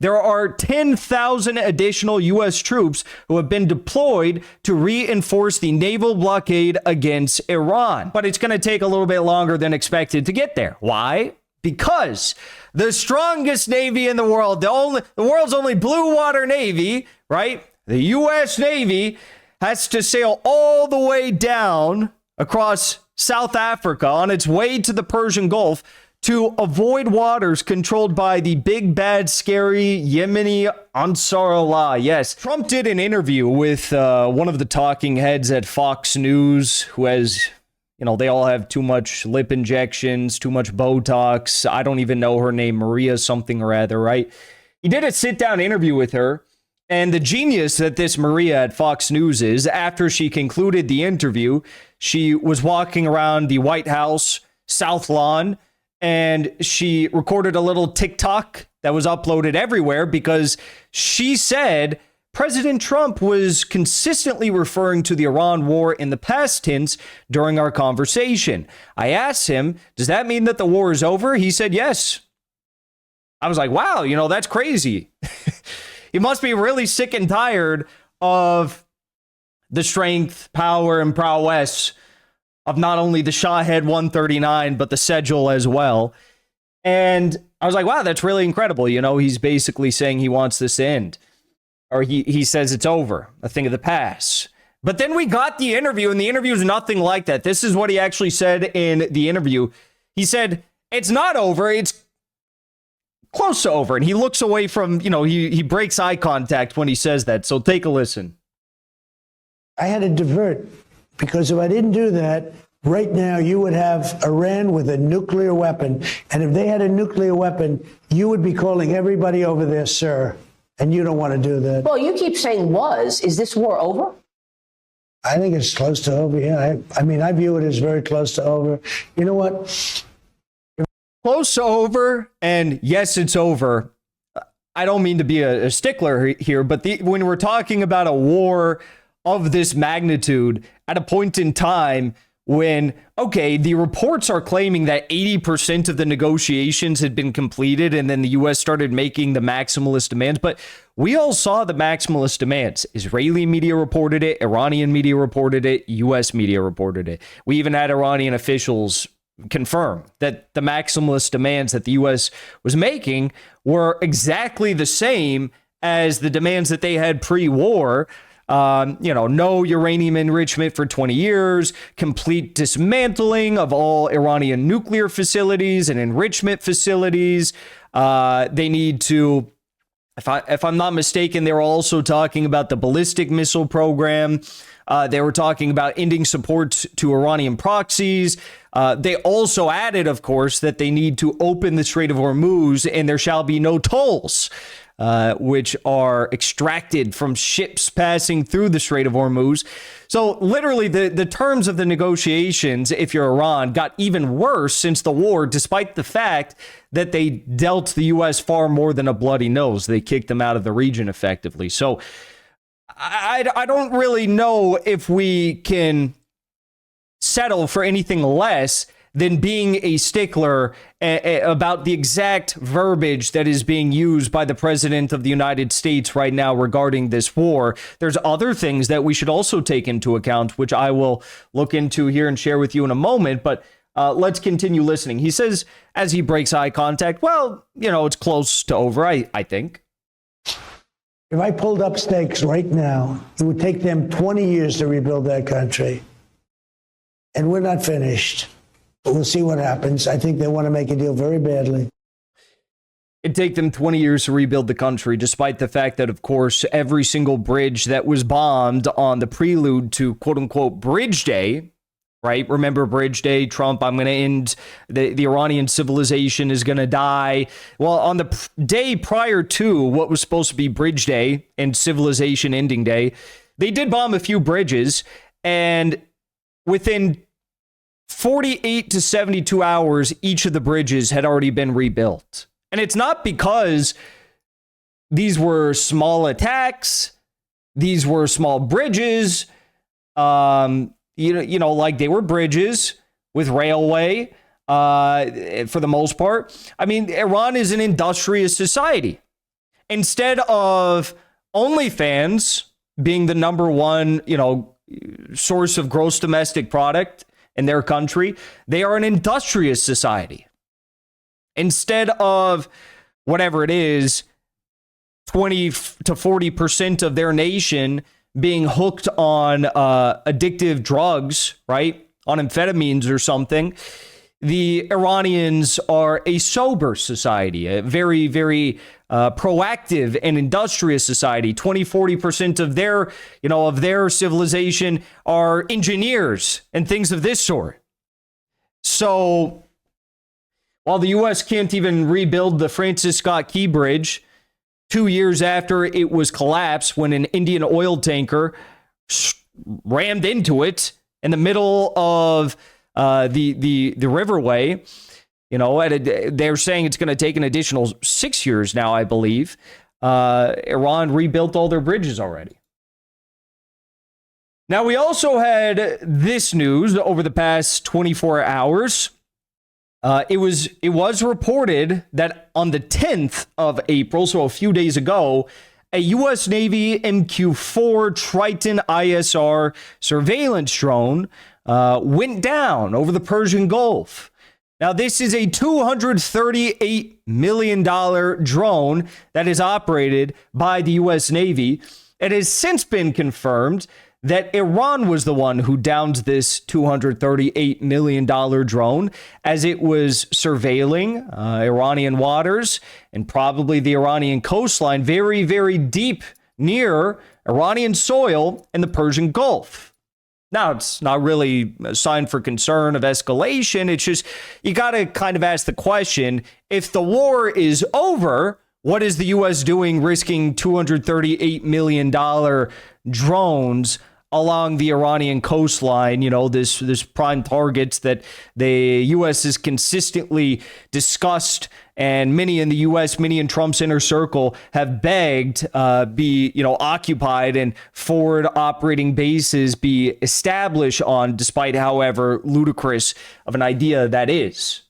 There are 10,000 additional U.S. troops who have been deployed to reinforce the naval blockade against Iran. But it's going to take a little bit longer than expected to get there. Why? Because the strongest navy in the world, the world's only blue water navy, right? The U.S. Navy has to sail all the way down across South Africa on its way to the Persian Gulf to avoid waters controlled by the big, bad, scary Yemeni Ansarullah. Yes, Trump did an interview with one of the talking heads at Fox News who has, they all have too much lip injections, too much Botox. I don't even know her name, Maria something or other, right? He did a sit-down interview with her. And the genius that this Maria at Fox News is, after she concluded the interview, she was walking around the White House South Lawn, and she recorded a little TikTok that was uploaded everywhere because she said President Trump was consistently referring to the Iran war in the past tense during our conversation. I asked him, does that mean that the war is over? He said, yes. I was like, wow, that's crazy. He must be really sick and tired of the strength, power, and prowess of not only the Shahed 139, but the Sejul as well. And I was like, wow, that's really incredible. He's basically saying he wants this to end. Or he says it's over, a thing of the past. But then we got the interview, and the interview is nothing like that. This is what he actually said in the interview. He said, it's not over, it's close to over. And he looks away from, he breaks eye contact when he says that. So take a listen. I had to divert because if I didn't do that, right now you would have Iran with a nuclear weapon. And if they had a nuclear weapon, you would be calling everybody over there, sir. And you don't want to do that. Well, you keep saying was. Is this war over? I think it's close to over, yeah. I view it as very close to over. You know what? Close to over, and yes, it's over. I don't mean to be a stickler here, but when we're talking about a war of this magnitude at a point in time when, okay, the reports are claiming that 80% of the negotiations had been completed and then the U.S. started making the maximalist demands, but we all saw the maximalist demands. Israeli media reported it, Iranian media reported it, U.S. media reported it. We even had Iranian officials confirm that the maximalist demands that the U.S. was making were exactly the same as the demands that they had pre-war. No uranium enrichment for 20 years, complete dismantling of all Iranian nuclear facilities and enrichment facilities. They need to, if I'm not mistaken, they were also talking about the ballistic missile program. They were talking about ending support to Iranian proxies. They also added, of course, that they need to open the Strait of Hormuz and there shall be no tolls, which are extracted from ships passing through the Strait of Hormuz. So literally the terms of the negotiations, if you're Iran, got even worse since the war, despite the fact that they dealt the U.S. far more than a bloody nose. They kicked them out of the region effectively. So I don't really know if we can settle for anything less than being a stickler about the exact verbiage that is being used by the president of the United States right now regarding this war. There's other things that we should also take into account, which I will look into here and share with you in a moment. But let's continue listening. He says, as he breaks eye contact, well, it's close to over, I think. If I pulled up stakes right now, it would take them 20 years to rebuild that country. And we're not finished. But we'll see what happens. I think they want to make a deal very badly. It'd take them 20 years to rebuild the country, despite the fact that, of course, every single bridge that was bombed on the prelude to quote-unquote Bridge Day, right? Remember Bridge Day, Trump, I'm going to end, the Iranian civilization is going to die. Well, on the day prior to what was supposed to be Bridge Day and civilization ending day, they did bomb a few bridges, and within 48 to 72 hours, each of the bridges had already been rebuilt. And it's not because these were small attacks, these were small bridges, like they were bridges with railway for the most part. I mean, Iran is an industrious society. instead of OnlyFans being the number one, source of gross domestic product in their country, they are an industrious society. Instead of whatever it is, 20 to 40% of their nation being hooked on addictive drugs, right? On amphetamines or something. The Iranians are a sober society, a very, very proactive and industrious society. 20, 40% of their civilization are engineers and things of this sort. So while the U.S. can't even rebuild the Francis Scott Key Bridge 2 years after it was collapsed when an Indian oil tanker rammed into in the middle of the riverway, they're saying it's going to take an additional 6 years now, I believe. Iran rebuilt all their bridges already. Now, we also had this news over the past 24 hours. It was reported that on the 10th of April, so a few days ago, a U.S. Navy MQ-4 Triton ISR surveillance drone went down over the Persian Gulf. Now, this is a $238 million drone that is operated by the U.S. Navy. It has since been confirmed that Iran was the one who downed this $238 million drone as it was surveilling Iranian waters and probably the Iranian coastline very, very deep near Iranian soil in the Persian Gulf. Now, it's not really a sign for concern of escalation. It's just, you got to kind of ask the question, if the war is over, what is the U.S. doing risking $238 million drones along the Iranian coastline, this prime targets that the U.S. has consistently discussed, and many in the U.S., many in Trump's inner circle have begged be occupied and forward operating bases be established on, despite however ludicrous of an idea that is.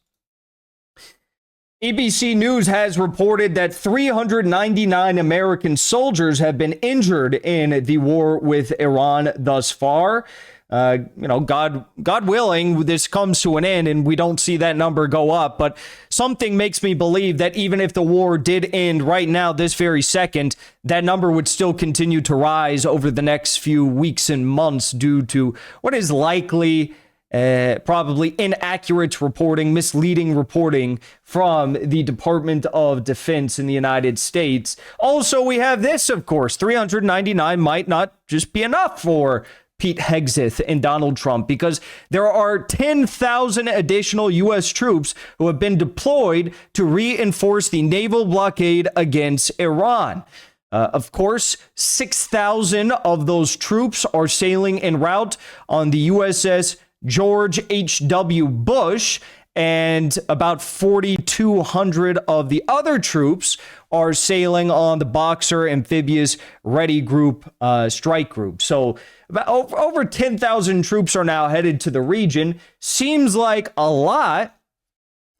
ABC News has reported that 399 American soldiers have been injured in the war with Iran thus far. God willing, this comes to an end and we don't see that number go up. But something makes me believe that even if the war did end right now, this very second, that number would still continue to rise over the next few weeks and months due to what is likely probably inaccurate reporting, misleading reporting from the Department of Defense in the United States. Also, we have this, of course, 399 might not just be enough for Pete Hegseth and Donald Trump, because there are 10,000 additional U.S. troops who have been deployed to reinforce the naval blockade against Iran. Of course, 6,000 of those troops are sailing en route on the USS George H.W. Bush, and about 4,200 of the other troops are sailing on the Boxer Amphibious Ready Group strike group. So about over 10,000 troops are now headed to the region. Seems like a lot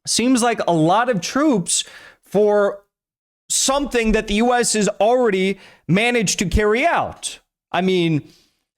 of troops for something that the U.S. has already managed to carry out. I mean,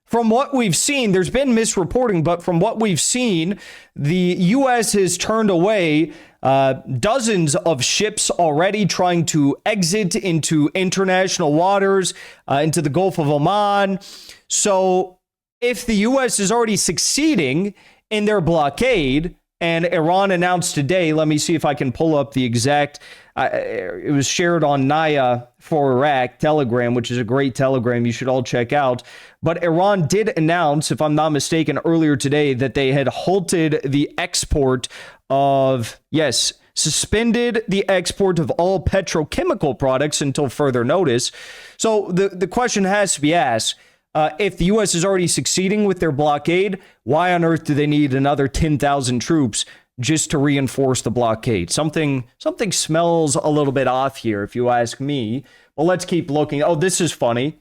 from what we've seen, there's been misreporting, but from what we've seen, the U.S. has turned away dozens of ships already trying to exit into international waters, into the Gulf of Oman. So if the U.S. is already succeeding in their blockade, and Iran announced today, let me see if I can pull up the exact, it was shared on Naya for Iraq Telegram, which is a great Telegram you should all check out. But Iran did announce, if I'm not mistaken, earlier today that they had halted the export of, suspended the export of all petrochemical products until further notice. So the question has to be asked, if the U.S. is already succeeding with their blockade, why on earth do they need another 10,000 troops just to reinforce the blockade? Something smells a little bit off here, if you ask me. Well, let's keep looking. Oh, this is funny.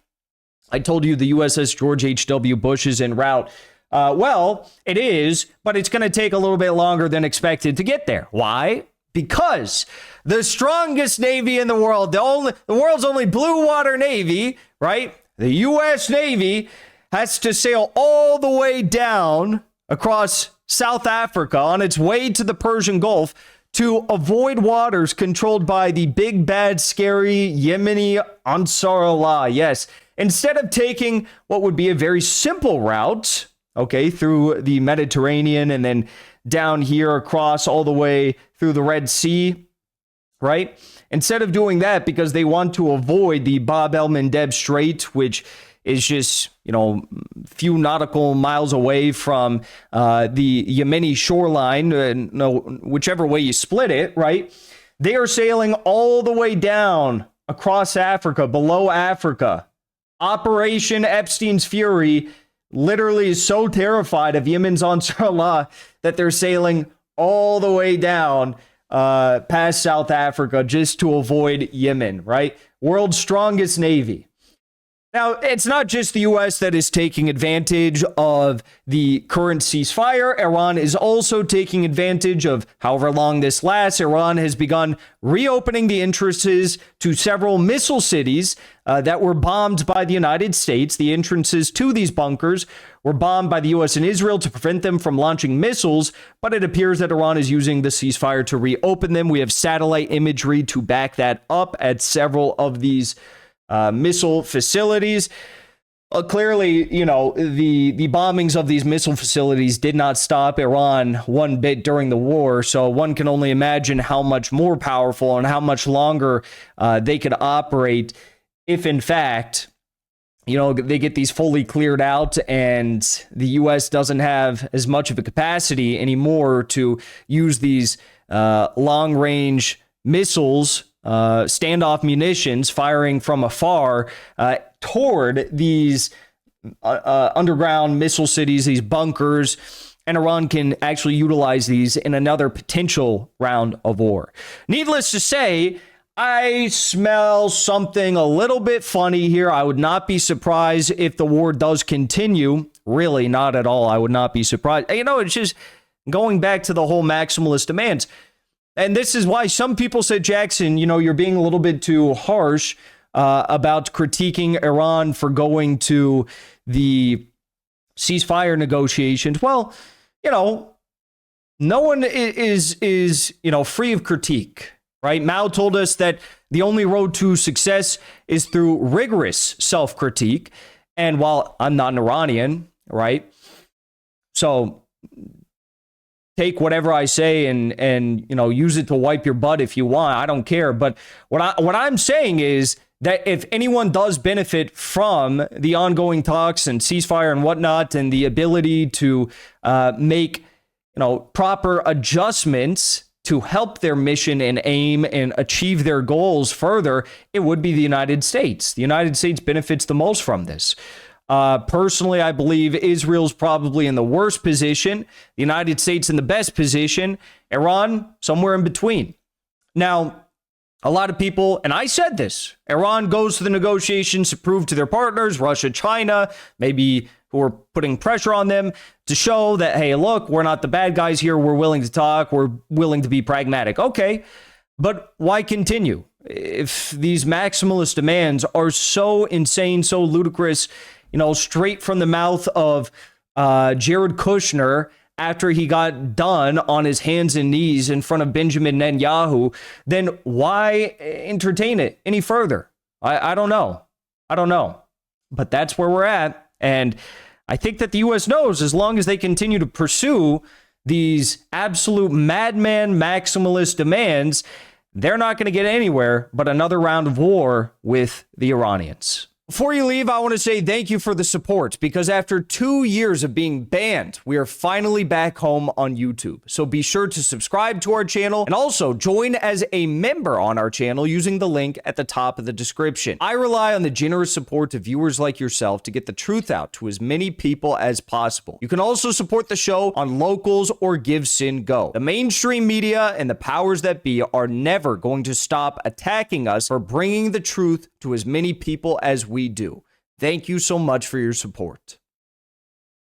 I told you the USS George H.W. Bush is en route. Well, it is, but it's going to take a little bit longer than expected to get there. Why? because the strongest navy in the world, the world's only blue water navy, right? The U.S. Navy has to sail all the way down across South Africa on its way to the Persian Gulf to avoid waters controlled by the big, bad, scary Yemeni Ansarullah. Yes, instead of taking what would be a very simple route, okay, through the Mediterranean and then down here across all the way through the Red Sea, right? Instead of doing that, because they want to avoid the Bab el-Mandeb Strait, which is just, a few nautical miles away from the Yemeni shoreline, whichever way you split it, right? They are sailing all the way down across Africa, below Africa. Operation Epstein's Fury literally is so terrified of Yemen's Ansarullah that they're sailing all the way down past South Africa just to avoid Yemen, right? World's strongest navy. Now, it's not just the U.S. that is taking advantage of the current ceasefire. Iran is also taking advantage of however long this lasts. Iran has begun reopening the entrances to several missile cities that were bombed by the United States. The entrances to these bunkers were bombed by the U.S. and Israel to prevent them from launching missiles, but it appears that Iran is using the ceasefire to reopen them. We have satellite imagery to back that up at several of these missile facilities. Clearly, the bombings of these missile facilities did not stop Iran one bit during the war. So one can only imagine how much more powerful and how much longer they could operate if, in fact, they get these fully cleared out and the U.S. doesn't have as much of a capacity anymore to use these long-range missiles, standoff munitions firing from afar toward these underground missile cities, these bunkers, and Iran can actually utilize these in another potential round of war. Needless to say, I smell something a little bit funny here. I would not be surprised if the war does continue. Really, not at all. I would not be surprised. It's just going back to the whole maximalist demands. And this is why some people said, Jackson, you're being a little bit too harsh about critiquing Iran for going to the ceasefire negotiations. Well, no one is free of critique, right? Mao told us that the only road to success is through rigorous self-critique. And while I'm not an Iranian, right? So take whatever I say and use it to wipe your butt if you want. I don't care. But what I'm saying is that if anyone does benefit from the ongoing talks and ceasefire and whatnot, and the ability to make proper adjustments to help their mission and aim and achieve their goals further, it would be the United States. The United States benefits the most from this. Personally, I believe Israel's probably in the worst position, the United States in the best position, Iran somewhere in between. Now, a lot of people, and I said this, Iran goes to the negotiations to prove to their partners, Russia, China, maybe who are putting pressure on them to show that, hey, look, we're not the bad guys here. We're willing to talk. We're willing to be pragmatic. Okay, but why continue? If these maximalist demands are so insane, so ludicrous, straight from the mouth of Jared Kushner after he got done on his hands and knees in front of Benjamin Netanyahu, then why entertain it any further? I don't know. But that's where we're at. And I think that the U.S. knows as long as they continue to pursue these absolute madman maximalist demands, they're not going to get anywhere but another round of war with the Iranians. Before you leave, I want to say thank you for the support, because after 2 years of being banned, we are finally back home on YouTube. So be sure to subscribe to our channel and also join as a member on our channel using the link at the top of the description. I rely on the generous support of viewers like yourself to get the truth out to as many people as possible. You can also support the show on Locals or Give Sin Go. The mainstream media and the powers that be are never going to stop attacking us for bringing the truth to as many people as we do. Thank you so much for your support.